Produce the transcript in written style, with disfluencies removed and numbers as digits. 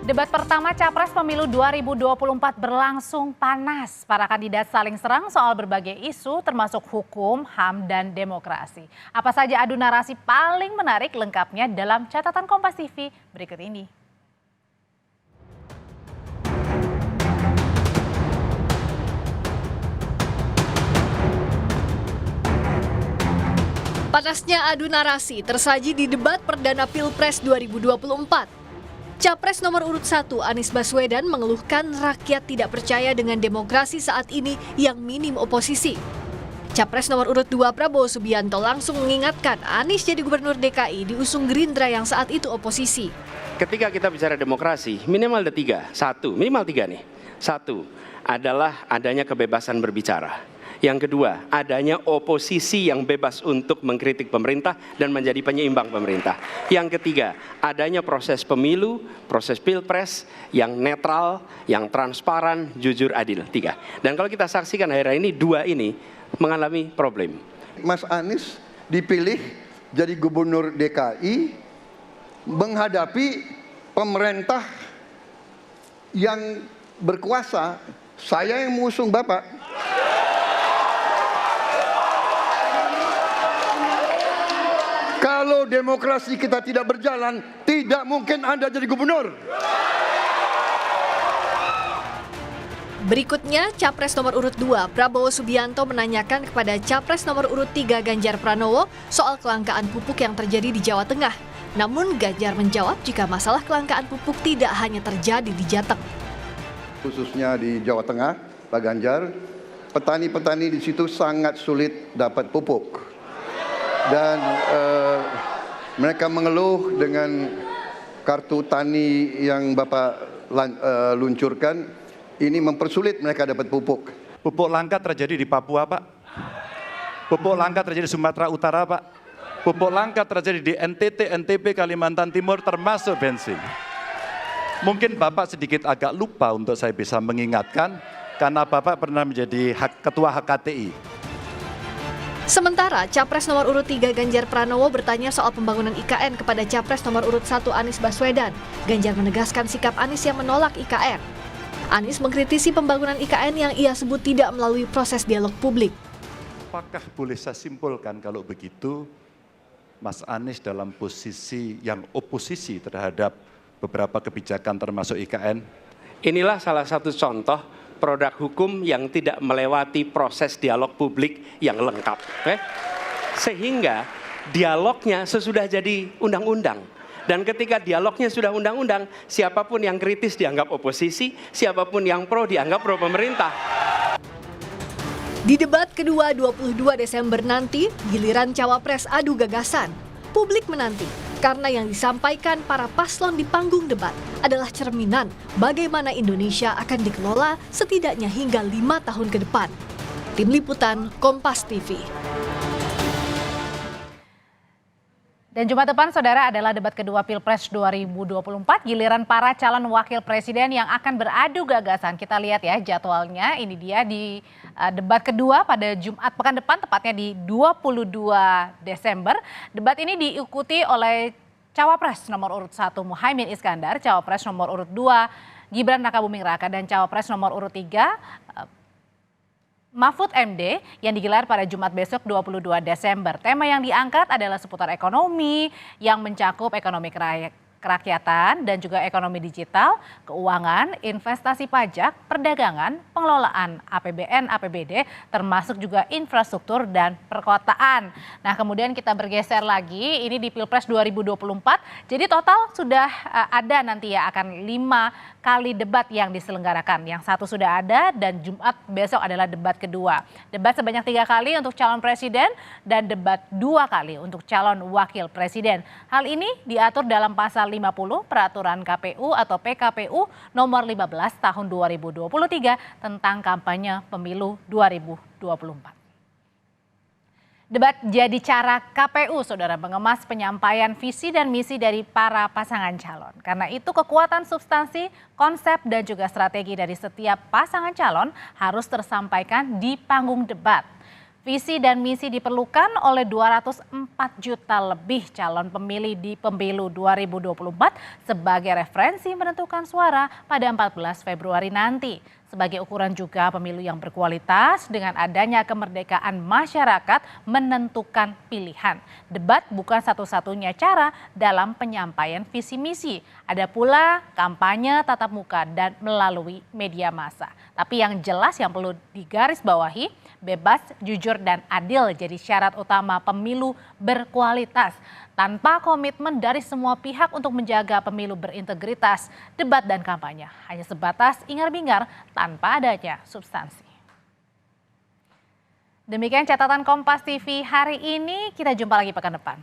Debat pertama Capres Pemilu 2024 berlangsung panas. Para kandidat saling serang soal berbagai isu termasuk hukum, HAM, dan demokrasi. Apa saja adu narasi paling menarik lengkapnya dalam catatan Kompas TV berikut ini. Panasnya adu narasi tersaji di debat perdana Pilpres 2024. Capres nomor urut 1 Anies Baswedan mengeluhkan rakyat tidak percaya dengan demokrasi saat ini yang minim oposisi. Capres nomor urut 2 Prabowo Subianto langsung mengingatkan Anies jadi gubernur DKI diusung Gerindra yang saat itu oposisi. Ketika kita bicara demokrasi, minimal ada minimal tiga nih. Satu adalah adanya kebebasan berbicara. Yang kedua, adanya oposisi yang bebas untuk mengkritik pemerintah dan menjadi penyeimbang pemerintah. Yang ketiga, adanya proses pemilu, proses pilpres yang netral, yang transparan, jujur, adil. 3. Dan kalau kita saksikan akhir-akhir ini, 2 ini mengalami problem. Mas Anies dipilih jadi gubernur DKI menghadapi pemerintah yang berkuasa. Saya yang mengusung Bapak. Kalau demokrasi kita tidak berjalan, tidak mungkin Anda jadi gubernur. Berikutnya, Capres nomor urut 2 Prabowo Subianto menanyakan kepada Capres nomor urut 3 Ganjar Pranowo soal kelangkaan pupuk yang terjadi di Jawa Tengah. Namun Ganjar menjawab jika masalah kelangkaan pupuk tidak hanya terjadi di Jateng. Khususnya di Jawa Tengah, Pak Ganjar, petani-petani di situ sangat sulit dapat pupuk. Dan mereka mengeluh dengan kartu tani yang Bapak luncurkan, ini mempersulit mereka dapat pupuk. Pupuk langka terjadi di Papua, Pak. Pupuk langka terjadi di Sumatera Utara, Pak. Pupuk langka terjadi di NTT, NTB, Kalimantan Timur, termasuk bensin. Mungkin Bapak sedikit agak lupa untuk saya bisa mengingatkan, karena Bapak pernah menjadi ketua HKTI. Sementara Capres nomor urut 3 Ganjar Pranowo bertanya soal pembangunan IKN kepada Capres nomor urut 1 Anies Baswedan. Ganjar menegaskan sikap Anies yang menolak IKN. Anies mengkritisi pembangunan IKN yang ia sebut tidak melalui proses dialog publik. Apakah boleh saya simpulkan kalau begitu, Mas Anies dalam posisi yang oposisi terhadap beberapa kebijakan termasuk IKN? Inilah salah satu contoh produk hukum yang tidak melewati proses dialog publik yang lengkap. Sehingga dialognya sesudah jadi undang-undang. Dan ketika dialognya sudah undang-undang, siapapun yang kritis dianggap oposisi, siapapun yang pro dianggap pro pemerintah. Di debat kedua 22 Desember nanti, giliran Cawapres adu gagasan. Publik menanti, karena yang disampaikan para paslon di panggung debat adalah cerminan bagaimana Indonesia akan dikelola setidaknya hingga 5 tahun ke depan. Tim Liputan Kompas TV. Dan Jumat depan, saudara, adalah debat kedua Pilpres 2024, giliran para calon wakil presiden yang akan beradu gagasan. Kita lihat ya jadwalnya, ini dia di debat kedua pada Jumat pekan depan, tepatnya di 22 Desember. Debat ini diikuti oleh Cawapres nomor urut 1 Muhaimin Iskandar, Cawapres nomor urut 2 Gibran Rakabuming Raka, dan Cawapres nomor urut 3 Mahfud MD yang digelar pada Jumat besok 22 Desember. Tema yang diangkat adalah seputar ekonomi yang mencakup ekonomi kerakyatan dan juga ekonomi digital, keuangan, investasi pajak, perdagangan, pengelolaan APBN, APBD, termasuk juga infrastruktur dan perkotaan. Nah, kemudian kita bergeser lagi, ini di Pilpres 2024. Jadi total sudah ada nanti ya akan 5 kali debat yang diselenggarakan. Yang satu sudah ada dan Jumat besok adalah debat kedua. Debat sebanyak 3 kali untuk calon presiden dan debat 2 kali untuk calon wakil presiden. Hal ini diatur dalam pasal 50 Peraturan KPU atau PKPU nomor 15 tahun 2023 tentang kampanye pemilu 2024. Debat jadi cara KPU, saudara, mengemas penyampaian visi dan misi dari para pasangan calon. Karena itu kekuatan substansi, konsep dan juga strategi dari setiap pasangan calon harus tersampaikan di panggung debat. Visi dan misi diperlukan oleh 204 juta lebih calon pemilih di pemilu 2024 sebagai referensi menentukan suara pada 14 Februari nanti. Sebagai ukuran juga pemilu yang berkualitas dengan adanya kemerdekaan masyarakat menentukan pilihan. Debat bukan satu-satunya cara dalam penyampaian visi misi. Ada pula kampanye tatap muka dan melalui media massa. Tapi yang jelas yang perlu digarisbawahi, bebas, jujur, dan adil jadi syarat utama pemilu berkualitas. Tanpa komitmen dari semua pihak untuk menjaga pemilu berintegritas, debat dan kampanye hanya sebatas ingar-bingar tanpa adanya substansi. Demikian catatan Kompas TV hari ini, kita jumpa lagi pekan depan.